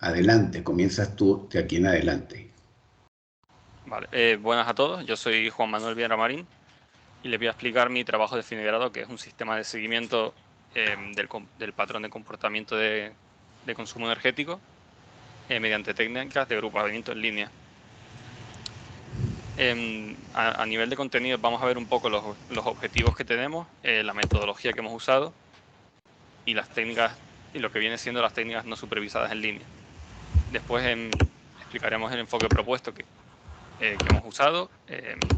Adelante, comienzas tú de aquí en adelante. Vale, buenas a todos, yo soy Juan Manuel Viera Marín y les voy a explicar mi trabajo de fin de grado, que es un sistema de seguimiento del patrón de comportamiento de consumo energético mediante técnicas de agrupamiento en línea. A nivel de contenido vamos a ver un poco los objetivos que tenemos, la metodología que hemos usado y las técnicas y lo que viene siendo las técnicas no supervisadas en línea. Después explicaremos el enfoque propuesto que hemos usado,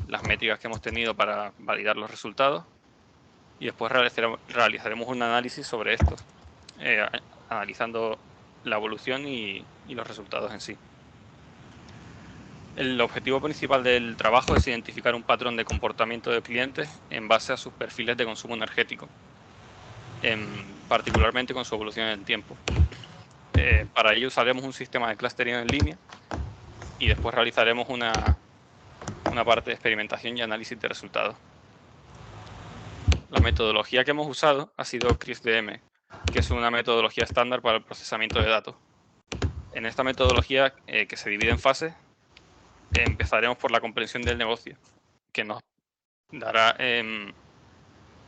las métricas que hemos tenido para validar los resultados y después realizaremos un análisis sobre esto, analizando la evolución y los resultados en sí. El objetivo principal del trabajo es identificar un patrón de comportamiento de clientes en base a sus perfiles de consumo energético, particularmente con su evolución en el tiempo. Para ello usaremos un sistema de clustering en línea y después realizaremos una parte de experimentación y análisis de resultados. La metodología que hemos usado ha sido CRISDM, que es una metodología estándar para el procesamiento de datos. En esta metodología, que se divide en fases, empezaremos por la comprensión del negocio, que nos dará en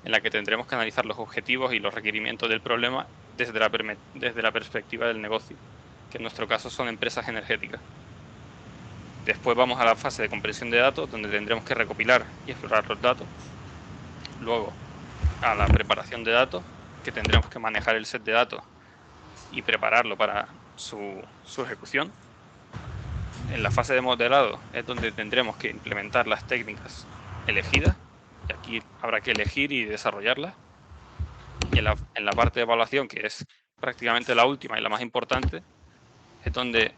la que tendremos que analizar los objetivos y los requerimientos del problema desde la perspectiva del negocio, que en nuestro caso son empresas energéticas. Después vamos a la fase de comprensión de datos, donde tendremos que recopilar y explorar los datos. Luego, a la preparación de datos, que tendremos que manejar el set de datos y prepararlo para su ejecución. En la fase de modelado es donde tendremos que implementar las técnicas elegidas, y aquí habrá que elegir y desarrollarlas. Y en la parte de evaluación, que es prácticamente la última y la más importante, es donde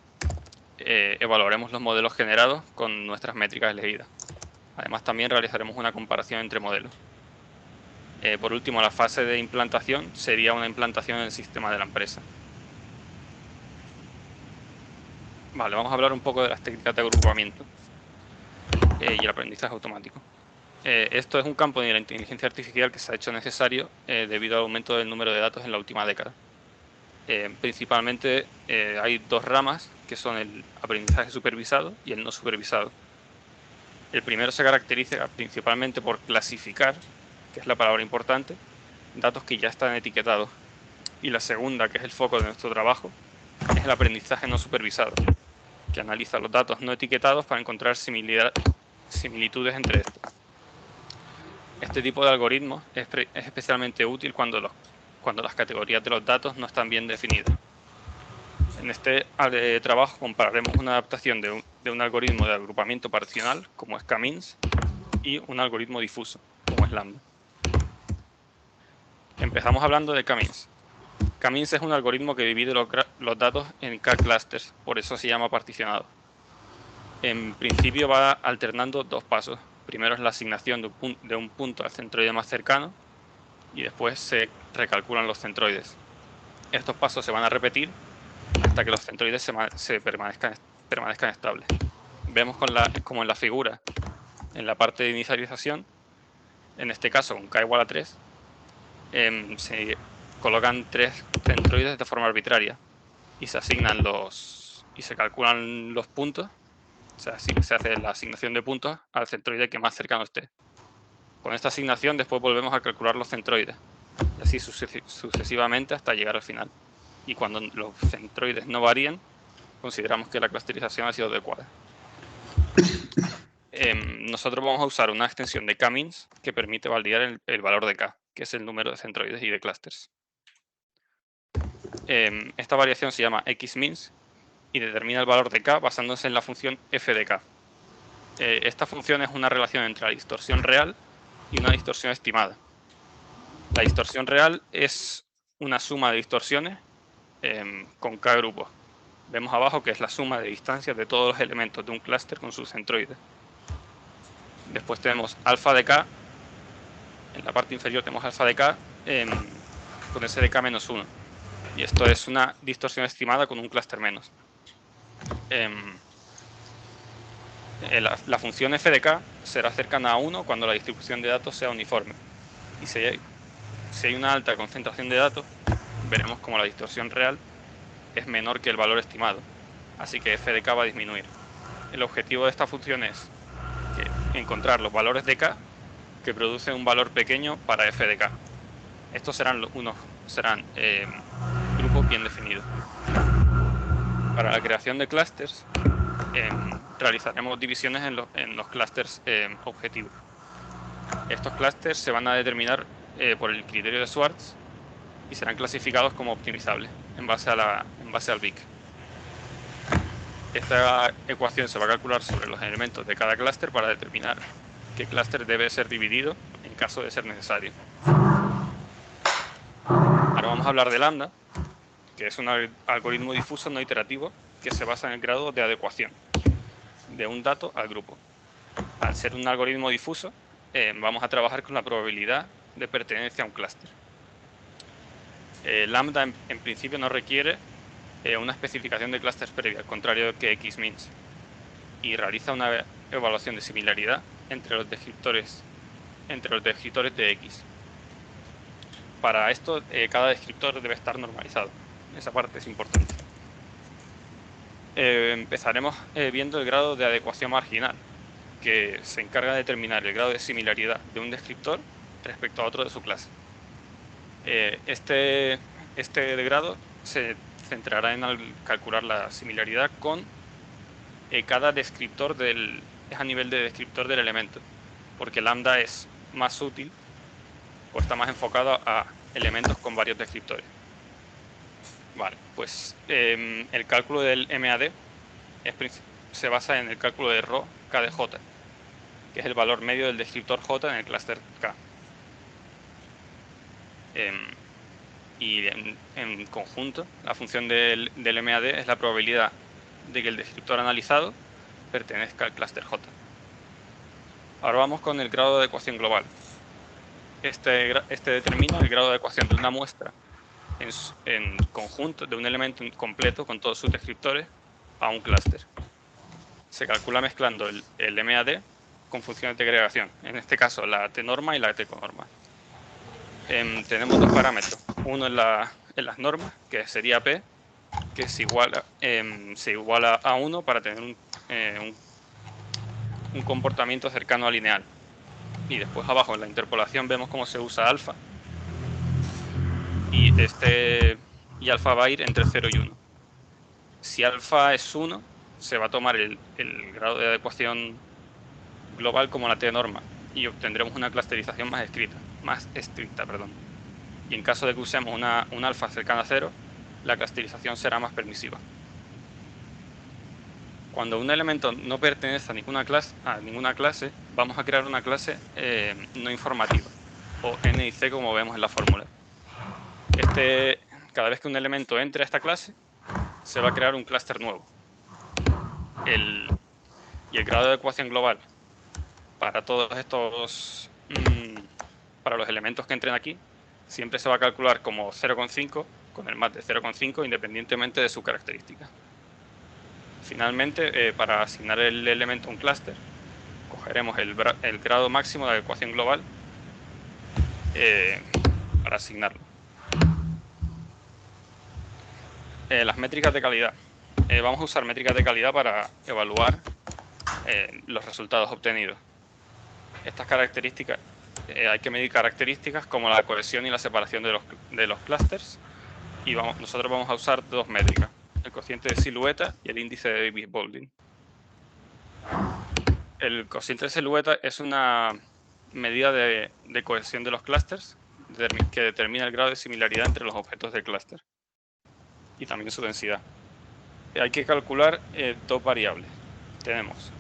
evaluaremos los modelos generados con nuestras métricas elegidas. Además, también realizaremos una comparación entre modelos. Por último, la fase de implantación sería una implantación en el sistema de la empresa. Vale, vamos a hablar un poco de las técnicas de agrupamiento y el aprendizaje automático. Esto es un campo de la inteligencia artificial que se ha hecho necesario debido al aumento del número de datos en la última década. Principalmente hay dos ramas, que son el aprendizaje supervisado y el no supervisado. El primero se caracteriza principalmente por clasificar, que es la palabra importante, datos que ya están etiquetados. Y la segunda, que es el foco de nuestro trabajo, es el aprendizaje no supervisado, que analiza los datos no etiquetados para encontrar similitudes entre estos. Este tipo de algoritmos es especialmente útil cuando las categorías de los datos no están bien definidas. En este trabajo compararemos una adaptación de un algoritmo de agrupamiento parcial, como es K-means, y un algoritmo difuso, como es Lambda. Empezamos hablando de K-means. K-means es un algoritmo que divide los datos en K-clusters, por eso se llama particionado. En principio va alternando dos pasos. Primero es la asignación de un punto al centroide más cercano y después se recalculan los centroides. Estos pasos se van a repetir hasta que los centroides permanezcan estables. Vemos como en la figura, en la parte de inicialización, en este caso con k igual a 3, se colocan 3 centroides de forma arbitraria y se asignan y se calculan los puntos. O sea, se hace la asignación de puntos al centroide que más cercano esté. Con esta asignación después volvemos a calcular los centroides, y así sucesivamente hasta llegar al final. Y cuando los centroides no varíen, consideramos que la clusterización ha sido adecuada. Nosotros vamos a usar una extensión de K-means que permite validar el valor de K, que es el número de centroides y de clusters. Esta variación se llama X-means y determina el valor de K basándose en la función f de K. Esta función es una relación entre la distorsión real y una distorsión estimada. La distorsión real es una suma de distorsiones con K grupos. Vemos abajo que es la suma de distancias de todos los elementos de un clúster con sus centroides. Después tenemos alfa de K. En la parte inferior tenemos alfa de K con S de K menos 1. Y esto es una distorsión estimada con un clúster menos. La función f de K será cercana a 1 cuando la distribución de datos sea uniforme. Y si hay una alta concentración de datos, veremos como la distorsión real es menor que el valor estimado, así que f de k va a disminuir. El objetivo de esta función es encontrar los valores de k que producen un valor pequeño para f de k. Estos serán grupos bien definidos. Para la creación de clústeres realizaremos divisiones en los clústeres objetivos. Estos clústeres se van a determinar por el criterio de Schwartz y serán clasificados como optimizables en base al BIC. Esta ecuación se va a calcular sobre los elementos de cada clúster para determinar qué clúster debe ser dividido en caso de ser necesario. Ahora vamos a hablar de lambda, que es un algoritmo difuso no iterativo que se basa en el grado de adecuación de un dato al grupo. Al ser un algoritmo difuso, vamos a trabajar con la probabilidad de pertenencia a un clúster. Lambda en principio no requiere una especificación de clústeres previa, al contrario que X-Means, y realiza una evaluación de similaridad entre los descriptores de X. Para esto, cada descriptor debe estar normalizado. Esa parte es importante. Empezaremos viendo el grado de adecuación marginal, que se encarga de determinar el grado de similaridad de un descriptor respecto a otro de su clase. Este grado se centrará en calcular la similaridad con cada descriptor es a nivel de descriptor del elemento, porque lambda es más útil o está más enfocado a elementos con varios descriptores. Vale, pues el cálculo del MAD se basa en el cálculo de ρ k de j, que es el valor medio del descriptor j en el clúster K. Y en conjunto, la función del MAD es la probabilidad de que el descriptor analizado pertenezca al clúster J. Ahora vamos con el grado de adecuación global. Este determina el grado de adecuación de una muestra en conjunto de un elemento completo con todos sus descriptores a un clúster. Se calcula mezclando el MAD con funciones de agregación, en este caso la t-norma y la t-conorma. Tenemos dos parámetros, uno en las normas, que sería P, que se iguala a 1 para tener un comportamiento cercano a lineal. Y después abajo en la interpolación vemos cómo se usa alfa. Y alfa va a ir entre 0 y 1. Si alfa es 1, se va a tomar el grado de adecuación global como la t-norma y obtendremos una clusterización más estricta. Y en caso de que usemos un alfa cercano a 0, la clusterización será más permisiva. Cuando un elemento no pertenece a ninguna clase, vamos a crear una clase no informativa, o NIC como vemos en la fórmula. Cada vez que un elemento entre a esta clase, se va a crear un clúster nuevo. Y el grado de adecuación global para todos estos, para los elementos que entren aquí, siempre se va a calcular como 0,5, con el MAD de 0,5, independientemente de su característica. Finalmente, para asignar el elemento a un clúster, cogeremos el grado máximo de adecuación global para asignarlo. Las métricas de calidad. Vamos a usar métricas de calidad para evaluar los resultados obtenidos. Estas características, hay que medir características como la cohesión y la separación de los clústeres, y nosotros vamos a usar dos métricas, el cociente de silueta y el índice de Davis-Baldwin. El cociente de silueta es una medida de cohesión de los clústeres que determina el grado de similaridad entre los objetos del clúster y también su densidad. Hay que calcular dos variables. Tenemos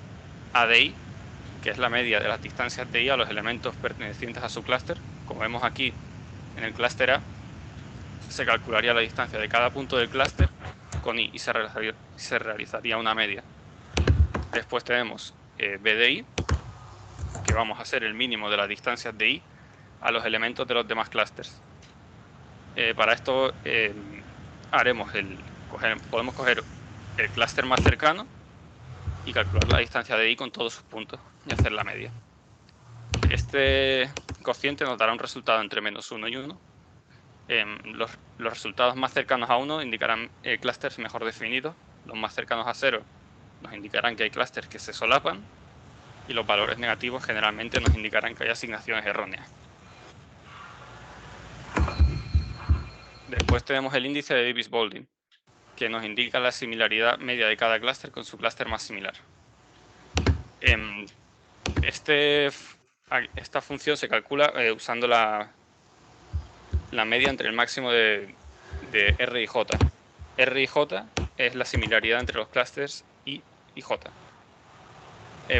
ADI, que es la media de las distancias de I a los elementos pertenecientes a su clúster. Como vemos aquí en el clúster A, se calcularía la distancia de cada punto del clúster con I y se realizaría una media. Después tenemos BDI, que vamos a hacer el mínimo de las distancias de I a los elementos de los demás clústeres. Para esto podemos coger el clúster más cercano y calcular la distancia de I con todos sus puntos y hacer la media. Este cociente nos dará un resultado entre -1 y 1 Los resultados más cercanos a 1 indicarán clústeres mejor definidos. Los más cercanos a 0 nos indicarán que hay clústeres que se solapan. Y los valores negativos generalmente nos indicarán que hay asignaciones erróneas. Después tenemos el índice de Davis-Baldwin, que nos indica la similaridad media de cada clúster con su clúster más similar. Esta función se calcula usando la media entre el máximo de R y J. R y J es la similaridad entre los clústeres I y J.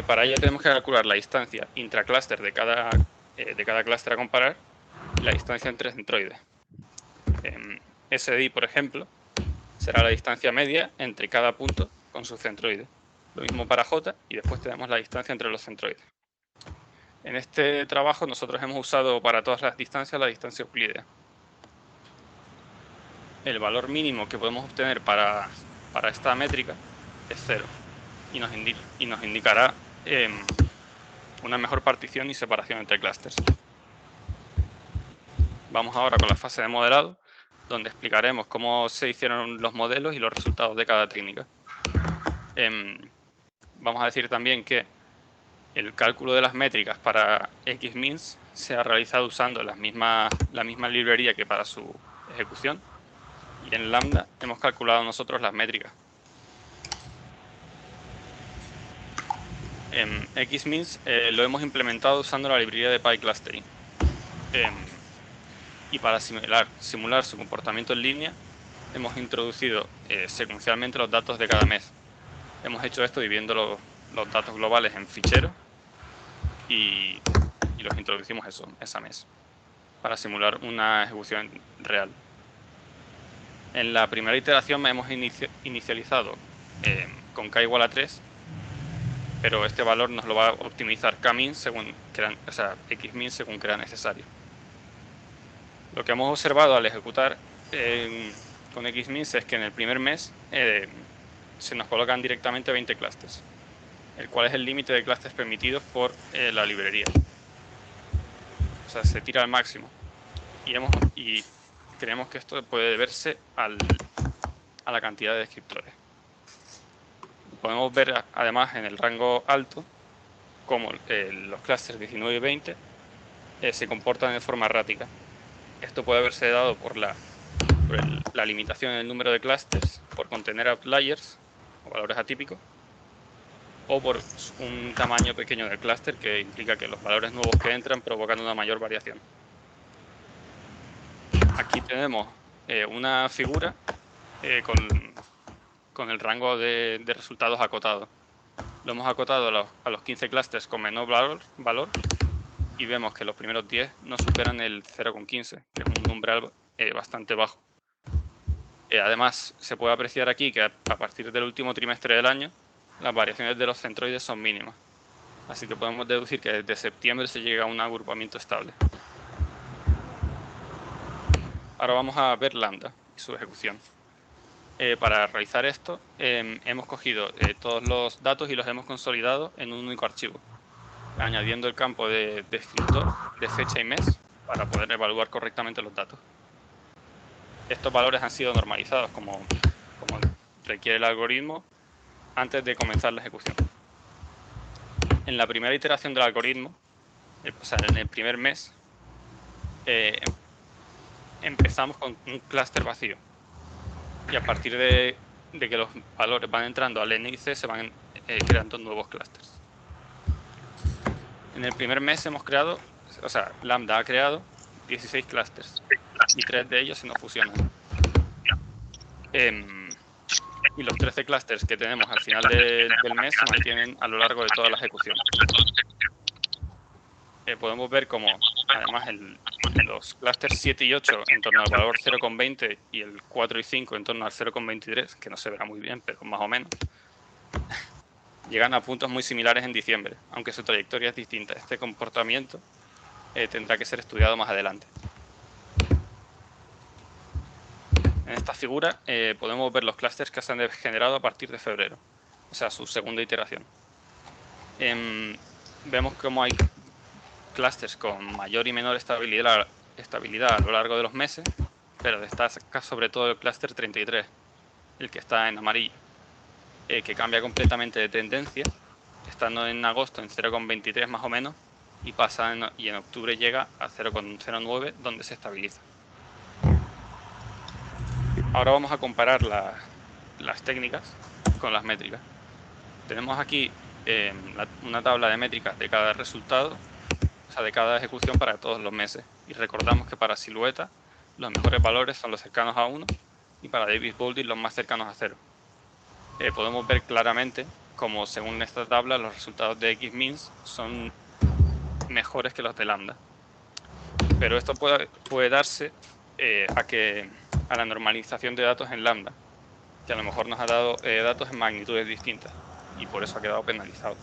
Para ello tenemos que calcular la distancia intraclúster de cada clúster a comparar y la distancia entre centroides. SDI, por ejemplo, será la distancia media entre cada punto con su centroide. Lo mismo para J, y después tenemos la distancia entre los centroides. En este trabajo nosotros hemos usado para todas las distancias la distancia euclídea. El valor mínimo que podemos obtener para esta métrica es 0 y nos indicará una mejor partición y separación entre clústeres. Vamos ahora con la fase de modelado, donde explicaremos cómo se hicieron los modelos y los resultados de cada técnica. Vamos a decir también que el cálculo de las métricas para Xmeans se ha realizado usando la misma librería que para su ejecución, y en Lambda hemos calculado nosotros las métricas. En Xmeans lo hemos implementado usando la librería de PyClustering. Y para simular su comportamiento en línea, hemos introducido secuencialmente los datos de cada mes. Hemos hecho esto dividiendo los datos globales en ficheros y los introducimos esa mes para simular una ejecución real. En la primera iteración hemos inicializado con k igual a 3, pero este valor nos lo va a optimizar Kmin Xmin según crea necesario. Lo que hemos observado al ejecutar con Xmeans es que en el primer mes se nos colocan directamente 20 clústeres, el cual es el límite de clústeres permitidos por la librería. O sea, se tira al máximo. Y creemos que esto puede deberse a la cantidad de descriptores. Podemos ver además en el rango alto cómo los clústeres 19 y 20 se comportan de forma errática. Esto puede haberse dado por la limitación en el número de clústeres, por contener outliers o valores atípicos, o por un tamaño pequeño del clúster que implica que los valores nuevos que entran provocan una mayor variación. Aquí tenemos una figura con el rango de resultados acotado. Lo hemos acotado a los 15 clústeres con menor valor y vemos que los primeros 10 no superan el 0,15, que es un umbral bastante bajo. Además, se puede apreciar aquí que a partir del último trimestre del año las variaciones de los centroides son mínimas. Así que podemos deducir que desde septiembre se llega a un agrupamiento estable. Ahora vamos a ver Lambda y su ejecución. Para realizar esto, hemos cogido todos los datos y los hemos consolidado en un único archivo, añadiendo el campo de descriptor de fecha y mes para poder evaluar correctamente los datos. Estos valores han sido normalizados como requiere el algoritmo antes de comenzar la ejecución. En la primera iteración del algoritmo, en el primer mes, empezamos con un clúster vacío. Y a partir de que los valores van entrando al índice, se van creando nuevos clústeres. En el primer mes hemos creado, Lambda ha creado 16 clústeres y 3 de ellos se nos fusionan. Y los 13 clústeres que tenemos al final del mes se mantienen a lo largo de toda la ejecución. Podemos ver cómo, además, los clústeres 7 y 8 en torno al valor 0,20 y el 4 y 5 en torno al 0,23, que no se verá muy bien, pero más o menos, llegan a puntos muy similares en diciembre, aunque su trayectoria es distinta. Este comportamiento tendrá que ser estudiado más adelante. En esta figura podemos ver los clústeres que se han generado a partir de febrero, o sea, su segunda iteración. Vemos cómo hay clústeres con mayor y menor estabilidad a lo largo de los meses, pero destaca sobre todo el clúster 33, el que está en amarillo, que cambia completamente de tendencia, estando en agosto en 0,23 más o menos, y en octubre llega a 0,09, donde se estabiliza. Ahora vamos a comparar las técnicas con las métricas. Tenemos aquí una tabla de métricas de cada resultado, o sea, de cada ejecución para todos los meses. Y recordamos que para silueta los mejores valores son los cercanos a 1 y para Davis Boulding los más cercanos a 0. Podemos ver claramente como según esta tabla los resultados de Xmeans son mejores que los de lambda. Pero esto puede darse a la normalización de datos en lambda, que a lo mejor nos ha dado datos en magnitudes distintas y por eso ha quedado penalizado.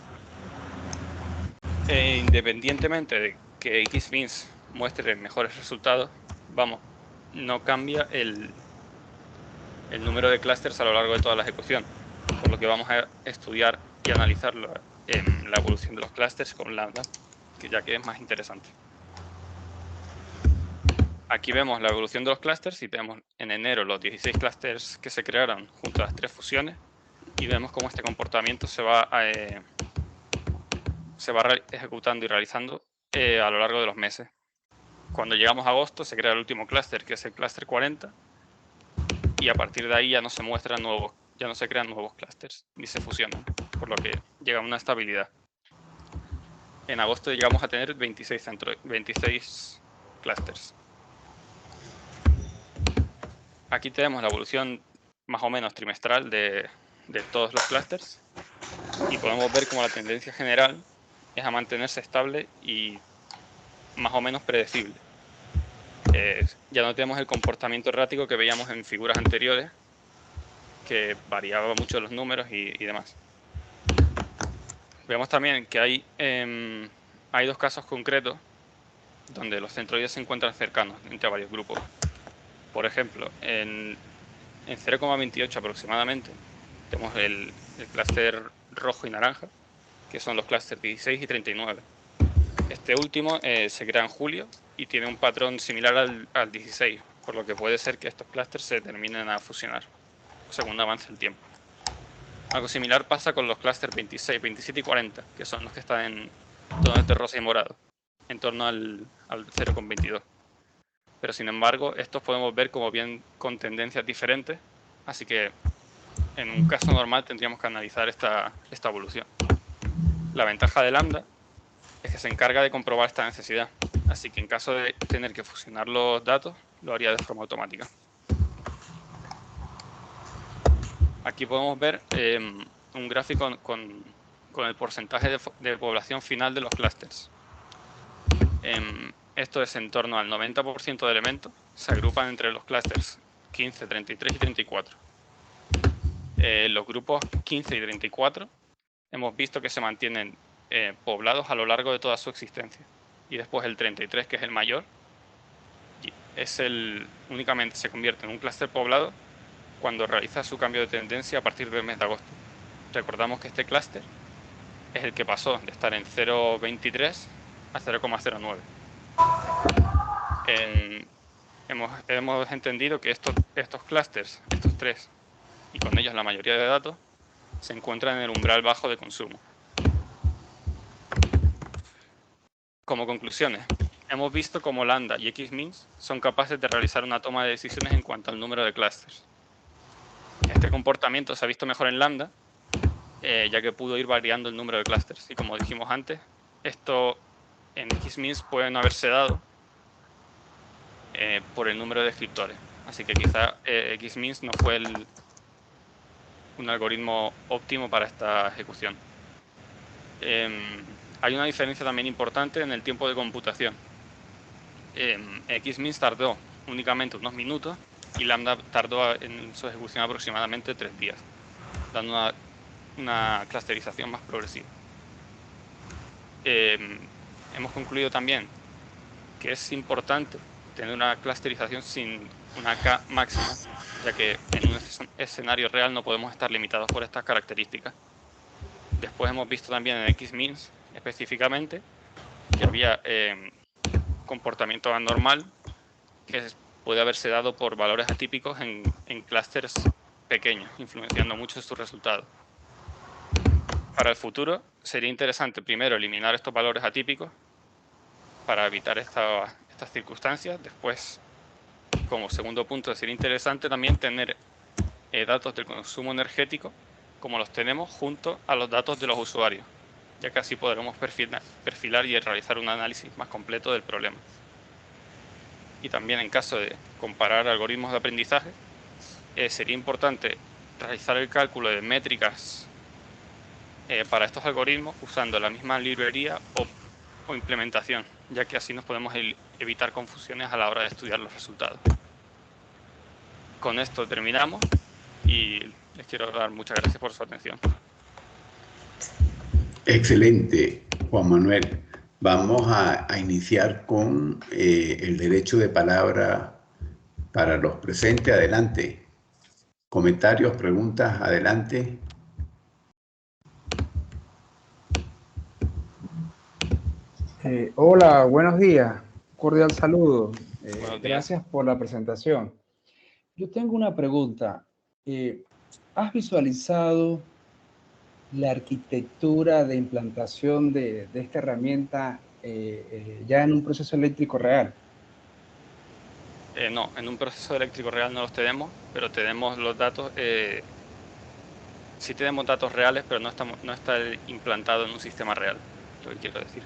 Independientemente de que Xmeans muestre mejores resultados, no cambia el número de clústeres a lo largo de toda la ejecución, por lo que vamos a estudiar y analizar la evolución de los clústeres con lambda, ya que es más interesante. Aquí vemos la evolución de los clústeres y tenemos en enero los 16 clústeres que se crearon junto a las 3 fusiones y vemos cómo este comportamiento se va ejecutando y realizando a lo largo de los meses. Cuando llegamos a agosto se crea el último clúster, que es el clúster 40, y a partir de ahí ya no se crean nuevos clústeres ni se fusionan, por lo que llega a una estabilidad. En agosto llegamos a tener 26 clústeres. Aquí tenemos la evolución más o menos trimestral de todos los clústeres y podemos ver cómo la tendencia general es a mantenerse estable y más o menos predecible. Ya no tenemos el comportamiento errático que veíamos en figuras anteriores, que variaba mucho los números y demás. Vemos también que hay dos casos concretos donde los centroides se encuentran cercanos entre varios grupos. Por ejemplo, en 0,28 aproximadamente tenemos el clúster rojo y naranja, que son los clústeres 16 y 39. Este último se crea en julio y tiene un patrón similar al 16, por lo que puede ser que estos clústeres se terminen a fusionar según avance el tiempo. Algo similar pasa con los clústeres 26, 27 y 40, que son los que están en tonos de rosa y morado, en torno al 0,22. Pero sin embargo, estos podemos ver como bien con tendencias diferentes, así que en un caso normal tendríamos que analizar esta evolución. La ventaja de lambda es que se encarga de comprobar esta necesidad, así que en caso de tener que fusionar los datos, lo haría de forma automática. Aquí podemos ver un gráfico con el porcentaje de población final de los clústeres. Esto es en torno al 90% de elementos, se agrupan entre los clústeres 15, 33 y 34. Los grupos 15 y 34 hemos visto que se mantienen poblados a lo largo de toda su existencia. Y después el 33, que es el mayor, únicamente se convierte en un clúster poblado cuando realiza su cambio de tendencia a partir del mes de agosto. Recordamos que este clúster es el que pasó de estar en 0,23 a 0,09. Hemos entendido que estos clústeres, estos tres, y con ellos la mayoría de datos, se encuentran en el umbral bajo de consumo. Como conclusiones, hemos visto cómo lambda y Xmeans son capaces de realizar una toma de decisiones en cuanto al número de clústeres. Este comportamiento se ha visto mejor en lambda, ya que pudo ir variando el número de clústeres. Y como dijimos antes, esto en Xmeans puede no haberse dado por el número de descriptores. Así que quizá Xmeans no fue un algoritmo óptimo para esta ejecución. Hay una diferencia también importante en el tiempo de computación. Xmeans tardó únicamente unos minutos y lambda tardó en su ejecución aproximadamente 3 días, dando una clusterización más progresiva. Hemos concluido también que es importante tener una clusterización sin una K máxima, ya que en un escenario real no podemos estar limitados por estas características. Después hemos visto también en Xmeans específicamente que había comportamiento anormal que puede haberse dado por valores atípicos en clústeres pequeños, influenciando mucho sus resultados. Para el futuro sería interesante primero eliminar estos valores atípicos para evitar estas circunstancias. Después, como segundo punto, sería interesante también tener datos del consumo energético como los tenemos junto a los datos de los usuarios, ya que así podremos perfilar y realizar un análisis más completo del problema. Y también en caso de comparar algoritmos de aprendizaje, sería importante realizar el cálculo de métricas para estos algoritmos usando la misma librería o implementación, ya que así nos podemos evitar confusiones a la hora de estudiar los resultados. Con esto terminamos y les quiero dar muchas gracias por su atención. Excelente, Juan Manuel. Vamos a iniciar con el derecho de palabra para los presentes. Adelante. Comentarios, preguntas, adelante. Hola, buenos días. Cordial saludo. Buenos días. Gracias por la presentación. Yo tengo una pregunta. ¿Has visualizado la arquitectura de implantación de esta herramienta ya en un proceso eléctrico real? No, en un proceso eléctrico real no los tenemos, pero tenemos los datos. Sí tenemos datos reales, pero no está implantado en un sistema real, lo que quiero decir.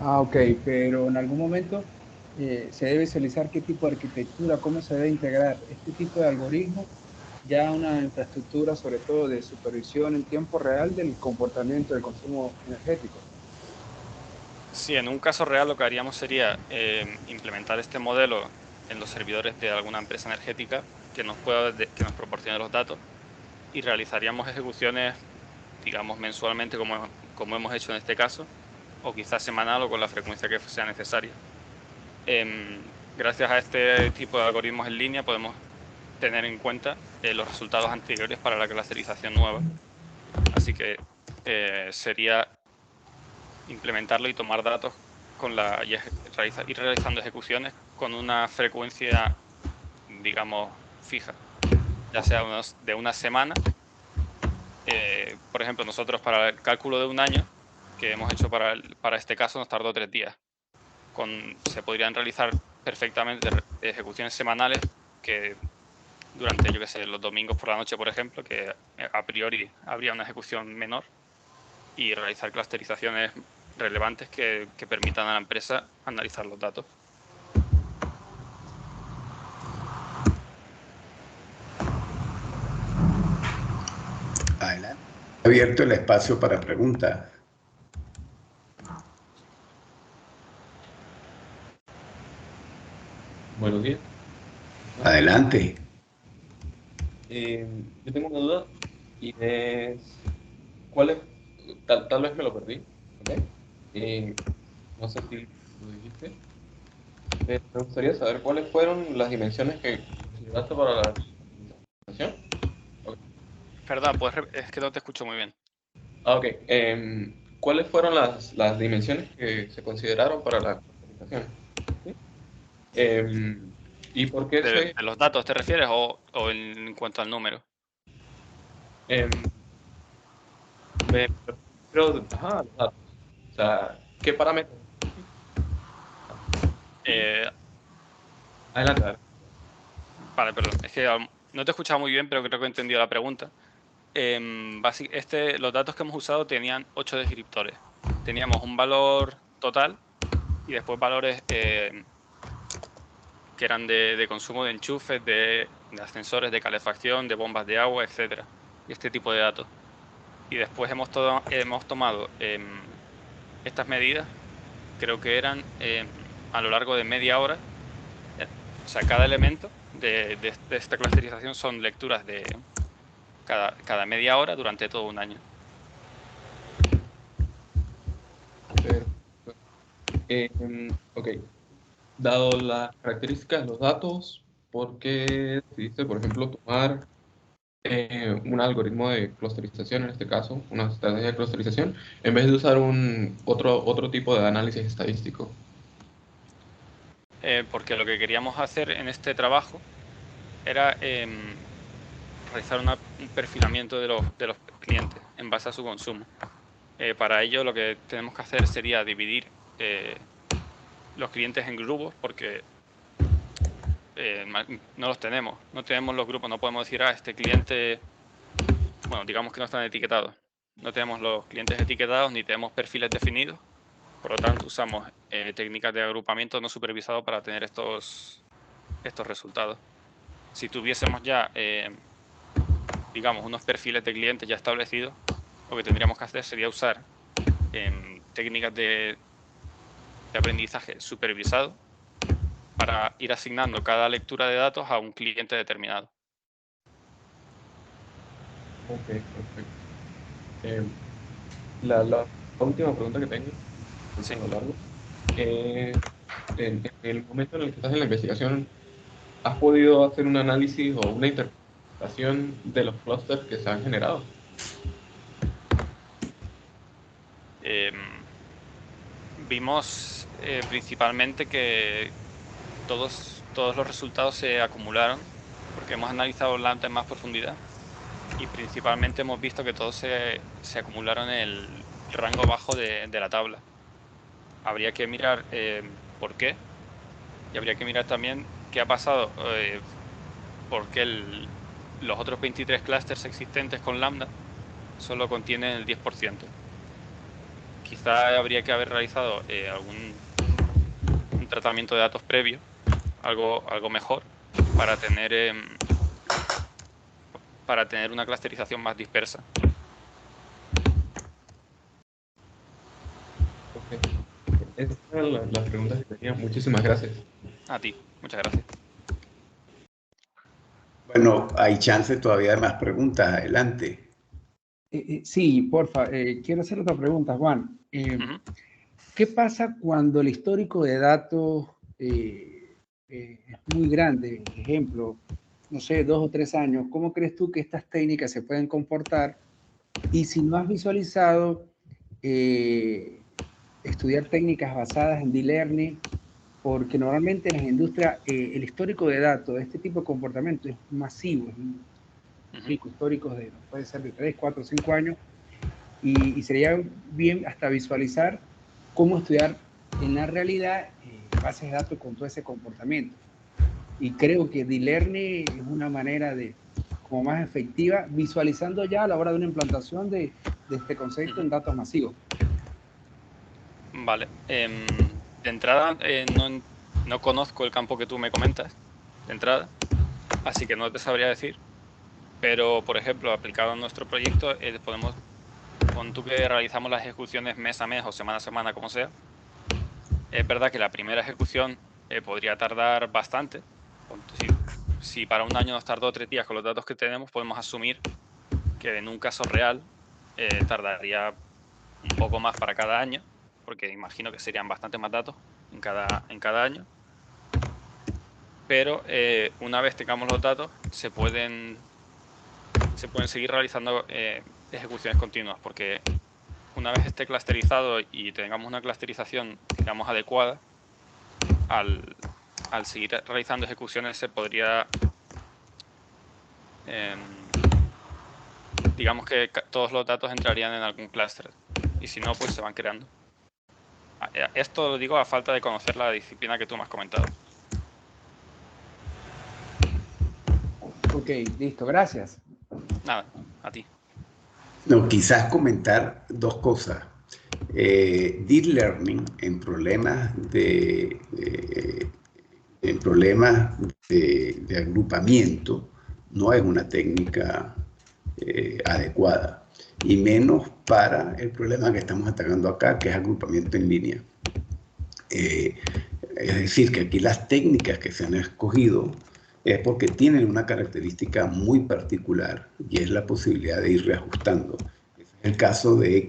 Ah, ok, pero en algún momento se debe visualizar qué tipo de arquitectura, cómo se debe integrar este tipo de algoritmos ya una infraestructura, sobre todo de supervisión en tiempo real del comportamiento del consumo energético. Sí, en un caso real lo que haríamos sería implementar este modelo en los servidores de alguna empresa energética que nos proporcione los datos y realizaríamos ejecuciones, digamos, mensualmente como hemos hecho en este caso, o quizás semanal o con la frecuencia que sea necesaria. Gracias a este tipo de algoritmos en línea podemos tener en cuenta los resultados anteriores para la clusterización nueva. Así que sería implementarlo y tomar datos ir realizando ejecuciones con una frecuencia, digamos, fija, ya sea de una semana. Por ejemplo, nosotros para el cálculo de un año que hemos hecho para este caso nos tardó 3 días. Se podrían realizar perfectamente ejecuciones semanales que durante, yo qué sé, los domingos por la noche, por ejemplo, que a priori habría una ejecución menor, y realizar clusterizaciones relevantes que permitan a la empresa analizar los datos. Adelante. Abierto el espacio para preguntas. Buenos días. Adelante. Yo tengo una duda y es, ¿cuál es? Tal vez me lo perdí, ¿ok? No sé si lo dijiste. Me gustaría saber cuáles fueron las dimensiones que consideraste para la presentación. Perdón, pues es que no te escucho muy bien. Ok. ¿Cuáles fueron las dimensiones que se consideraron para la presentación? ¿Sí? ¿Y por qué ¿De los datos te refieres o en cuanto al número? me refiero a los datos? O sea, ¿qué parámetros? Adelante. Vale, perdón. Es que no te he escuchado muy bien, pero creo que he entendido la pregunta. Los datos que hemos usado tenían 8 descriptores. Teníamos un valor total y después valores que eran de consumo de enchufes, de ascensores, de calefacción, de bombas de agua, etcétera, y este tipo de datos. Y después hemos tomado estas medidas, creo que eran a lo largo de media hora. O sea, cada elemento de esta clusterización son lecturas de cada media hora durante todo un año. Ok. Dado las características de los datos, ¿por qué decidiste, por ejemplo, tomar un algoritmo de clusterización, en este caso, una estrategia de clusterización, en vez de usar otro tipo de análisis estadístico? Porque lo que queríamos hacer en este trabajo era realizar un perfilamiento de los clientes en base a su consumo. Para ello lo que tenemos que hacer sería dividir los clientes en grupos, porque no los tenemos. No tenemos los grupos, no podemos decir, este cliente, bueno, digamos que no están etiquetados. No tenemos los clientes etiquetados ni tenemos perfiles definidos. Por lo tanto, usamos técnicas de agrupamiento no supervisado para tener estos resultados. Si tuviésemos ya, digamos, unos perfiles de clientes ya establecidos, lo que tendríamos que hacer sería usar técnicas de aprendizaje supervisado para ir asignando cada lectura de datos a un cliente determinado. Ok, perfecto. La última pregunta que tengo, Sí. a lo largo, en el momento en el que estás en la investigación, ¿has podido hacer un análisis o una interpretación de los clústeres que se han generado? Vimos principalmente que todos los resultados se acumularon, porque hemos analizado Lambda en más profundidad y principalmente hemos visto que todos se acumularon en el rango bajo de la tabla. Habría que mirar por qué, y habría que mirar también qué ha pasado, porque los otros 23 clústeres existentes con Lambda solo contienen el 10%. Quizá habría que haber realizado un tratamiento de datos previo, algo mejor, para tener una clusterización más dispersa. Okay. Esas eran las preguntas que tenía. Muchísimas gracias. A ti, muchas gracias. Bueno, hay chance todavía de más preguntas. Adelante. Sí, porfa, quiero hacer otra pregunta, Juan. ¿Qué pasa cuando el histórico de datos es muy grande? Ejemplo, no sé, 2 o 3 años. ¿Cómo crees tú que estas técnicas se pueden comportar? Y si no has visualizado estudiar técnicas basadas en D-Learning, porque normalmente en las industrias el histórico de datos, este tipo de comportamiento es masivo, históricos de, puede ser de 3, 4, 5 años, y sería bien hasta visualizar cómo estudiar en la realidad bases de datos con todo ese comportamiento. Y creo que D-Learning es una manera de, como más efectiva, visualizando ya a la hora de una implantación de este concepto en datos masivos. Vale. De entrada, no conozco el campo que tú me comentas, de entrada, así que no te sabría decir. Pero, por ejemplo, aplicado en nuestro proyecto, con tú que realizamos las ejecuciones mes a mes o semana a semana, como sea. Es verdad que la primera ejecución podría tardar bastante. Si para un año nos tardó 3 días con los datos que tenemos, podemos asumir que en un caso real tardaría un poco más para cada año, porque imagino que serían bastante más datos en cada año. Pero una vez tengamos los datos, se pueden seguir realizando ejecuciones continuas, porque una vez esté clusterizado y tengamos una clusterización, digamos, adecuada, al seguir realizando ejecuciones se podría, digamos que todos los datos entrarían en algún clúster, y si no, pues se van creando. Esto lo digo a falta de conocer la disciplina que tú me has comentado. Ok, listo, gracias. Nada, a ti. No, quizás comentar dos cosas. Deep Learning en problemas de agrupamiento no es una técnica adecuada, y menos para el problema que estamos atacando acá, que es agrupamiento en línea. Es decir, que aquí las técnicas que se han escogido es porque tienen una característica muy particular, y es la posibilidad de ir reajustando. Es el caso de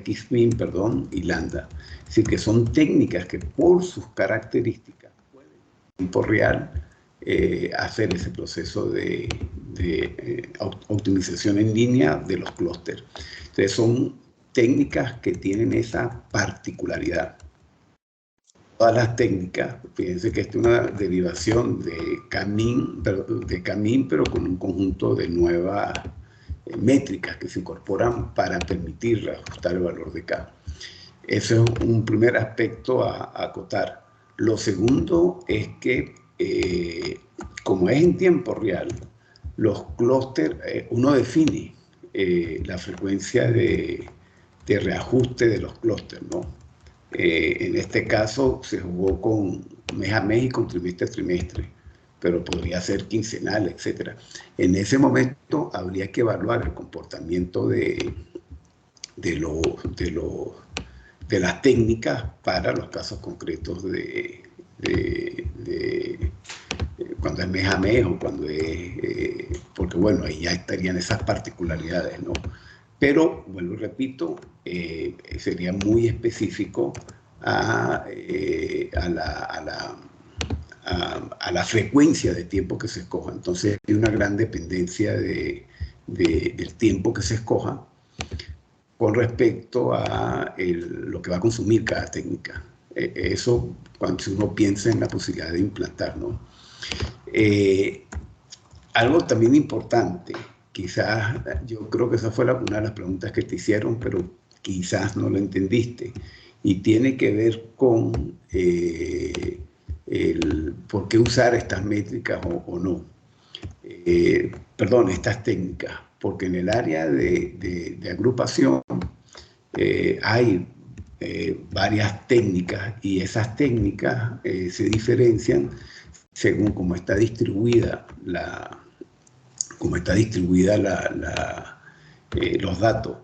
XMIN, y Lambda. Es decir, que son técnicas que por sus características pueden en tiempo real hacer ese proceso de optimización en línea de los clústeres. Entonces son técnicas que tienen esa particularidad. Todas las técnicas, fíjense que esta es una derivación de K-mean, pero con un conjunto de nuevas métricas que se incorporan para permitir ajustar el valor de K. Ese es un primer aspecto a acotar. Lo segundo es que, como es en tiempo real, los clústeres, uno define la frecuencia de reajuste de los clústeres, ¿no? En este caso se jugó con mes a mes y con trimestre a trimestre, pero podría ser quincenal, etc. En ese momento habría que evaluar el comportamiento de las técnicas para los casos concretos de cuando es mes a mes o cuando es... porque bueno, ahí ya estarían esas particularidades, ¿no? Pero, vuelvo y repito, sería muy específico a la frecuencia de tiempo que se escoja. Entonces, hay una gran dependencia del tiempo que se escoja con respecto a lo que va a consumir cada técnica. Eso, cuando uno piensa en la posibilidad de implantar, ¿no? Algo también importante, quizás, yo creo que esa fue una de las preguntas que te hicieron, pero quizás no lo entendiste, y tiene que ver con por qué usar estas métricas o no. Perdón, estas técnicas, porque en el área de agrupación hay varias técnicas, y esas técnicas se diferencian según cómo está distribuida los datos.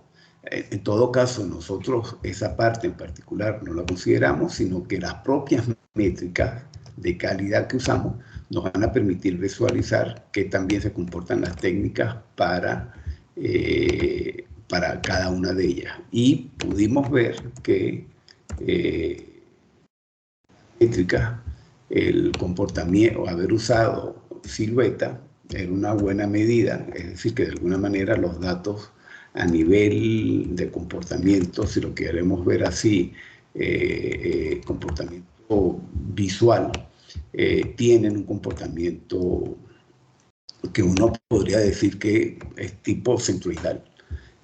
En todo caso, nosotros esa parte en particular no la consideramos, sino que las propias métricas de calidad que usamos nos van a permitir visualizar qué también se comportan las técnicas para cada una de ellas. Y pudimos ver que métricas, el comportamiento, o haber usado silueta, era una buena medida, es decir, que de alguna manera los datos a nivel de comportamiento, si lo queremos ver así, comportamiento visual, tienen un comportamiento que uno podría decir que es tipo centroidal,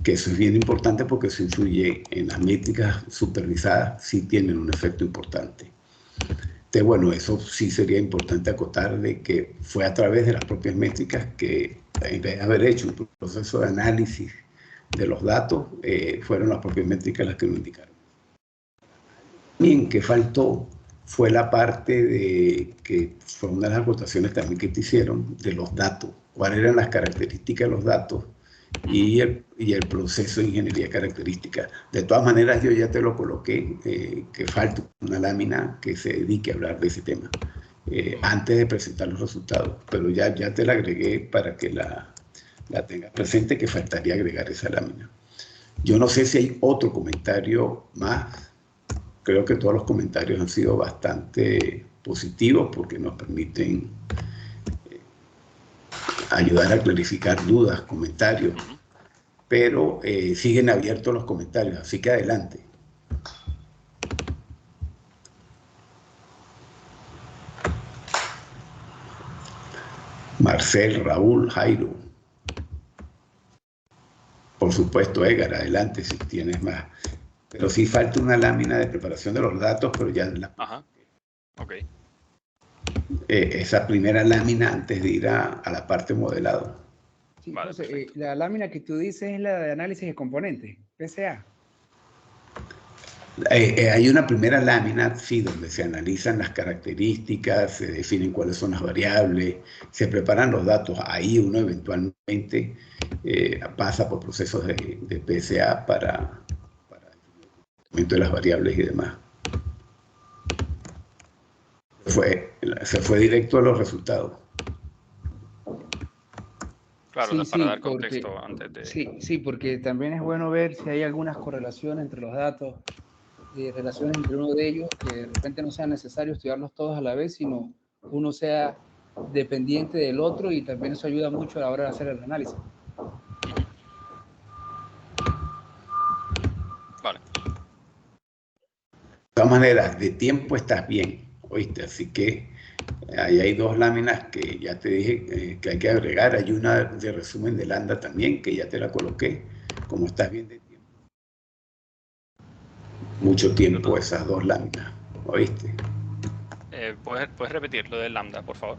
que eso es bien importante porque eso influye en las métricas supervisadas, sí tienen un efecto importante. Entonces, bueno, eso sí sería importante acotar, de que fue a través de las propias métricas que, en vez de haber hecho un proceso de análisis de los datos, fueron las propias métricas las que nos indicaron. Bien, que faltó fue la parte de, que fue una de las acotaciones también que te hicieron, de los datos. ¿Cuáles eran las características de los datos y el proceso de ingeniería de características? De todas maneras, yo ya te lo coloqué, que falta una lámina que se dedique a hablar de ese tema antes de presentar los resultados, pero ya te la agregué para que la tengas presente, que faltaría agregar esa lámina. Yo no sé si hay otro comentario más. Creo que todos los comentarios han sido bastante positivos porque nos permiten ayudar a clarificar dudas, comentarios, pero siguen abiertos los comentarios, así que adelante. Marcel, Raúl, Jairo. Por supuesto, Edgar, adelante si tienes más. Pero sí falta una lámina de preparación de los datos, pero ya... Ajá, ok. Esa primera lámina antes de ir a la parte modelado. Sí, Vale, José, la lámina que tú dices es la de análisis de componentes, PCA. Hay una primera lámina, sí, donde se analizan las características, se definen cuáles son las variables, se preparan los datos. Ahí uno eventualmente pasa por procesos de PSA para el momento de las variables y demás. Se fue directo a los resultados. Claro, Sí, para sí, dar contexto antes de... Sí, porque también es bueno ver si hay algunas correlaciones entre los datos, relaciones entre uno de ellos, que de repente no sea necesario estudiarlos todos a la vez, sino uno sea dependiente del otro y también eso ayuda mucho a la hora de hacer el análisis. Vale. De todas maneras, de tiempo estás bien, ¿oíste? Así que ahí hay 2 láminas que ya te dije que hay que agregar. Hay una de resumen de Lambda también, que ya te la coloqué. Como estás bien de tiempo. Mucho tiempo esas 2 láminas, ¿oíste? ¿Puedes repetir lo del lambda, por favor?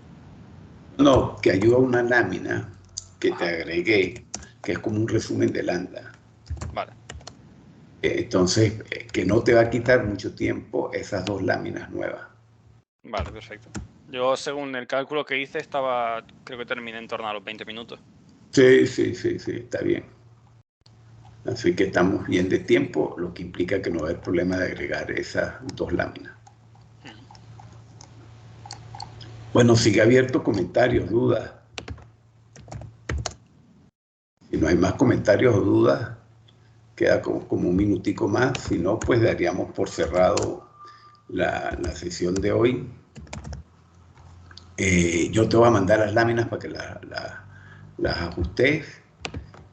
No, que ayuda a una lámina que te Ajá. agregué, que es como un resumen de Lambda. Vale. Entonces, que no te va a quitar mucho tiempo esas 2 láminas nuevas. Vale, perfecto. Yo, según el cálculo que hice, creo que terminé en torno a los 20 minutos. Sí, está bien. Así que estamos bien de tiempo, lo que implica que no va a haber problema de agregar esas 2 láminas. Bueno, sigue abierto comentarios, dudas. Si no hay más comentarios o dudas, queda como un minutico más. Si no, pues daríamos por cerrado la sesión de hoy. Yo te voy a mandar las láminas para que las ajustes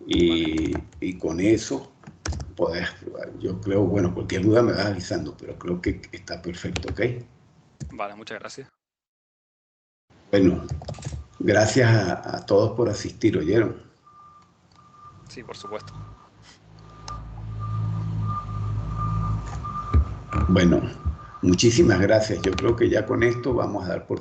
y con eso podés, yo creo, bueno, cualquier duda me vas avisando, pero creo que está perfecto, ¿ok? Vale, muchas gracias. Bueno, gracias a todos por asistir, ¿oyeron? Sí, por supuesto. Bueno, muchísimas gracias. Yo creo que ya con esto vamos a dar por